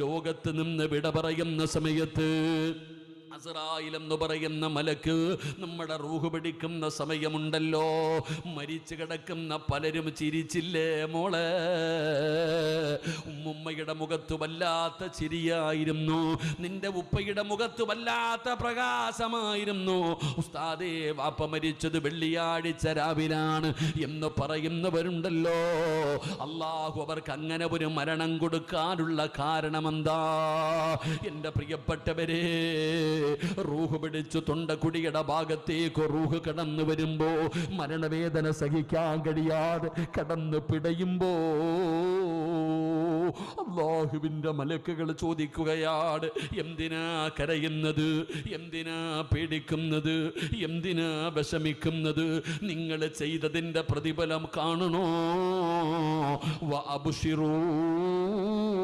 ലോകത്ത് നിന്ന് വിട പറയുന്ന സമയത്ത് അസ്റായിൽ എന്ന് പറയുന്ന മലക്ക് നമ്മുടെ റൂഹ് പിടിക്കുന്ന സമയമുണ്ടല്ലോ, മരിച്ചു കിടക്കുന്ന പലരും ചിരിച്ചില്ലേ മോളെ? ഉമ്മയുടെ മുഖത്ത് വല്ലാത്ത ചിരിയായിരുന്നു, നിന്റെ ഉപ്പയുടെ മുഖത്ത് വല്ലാത്ത പ്രകാശമായിരുന്നു. ഉസ്താദേ, വാപ്പ മരിച്ചത് വെള്ളിയാഴ്ച രാവിലാണ് എന്ന് പറയുന്നവരുണ്ടല്ലോ. അള്ളാഹു അവർക്ക് അങ്ങനെ ഒരു മരണം കൊടുക്കാനുള്ള കാരണമെന്താ? എൻ്റെ പ്രിയപ്പെട്ടവരെ, റൂഹ് പിടിച്ചു തൊണ്ടക്കുടിയുടെ ഭാഗത്തേക്ക് റൂഹ് കടന്നു വരുമ്പോ, മരണവേദന സഹിക്കാൻ കഴിയാതെ കടന്നു പിടയുമ്പോ അല്ലാഹുവിൻ്റെ മലക്കുകൾ ചോദിക്കുകയാണ്, എന്തിനാ കരയുന്നത്? എന്തിനാ പേടിക്കുന്നത്? എന്തിനാ വിഷമിക്കുന്നത്? നിങ്ങൾ ചെയ്തതിൻ്റെ പ്രതിഫലം കാണണോ? വഅബ്ശിറൂ,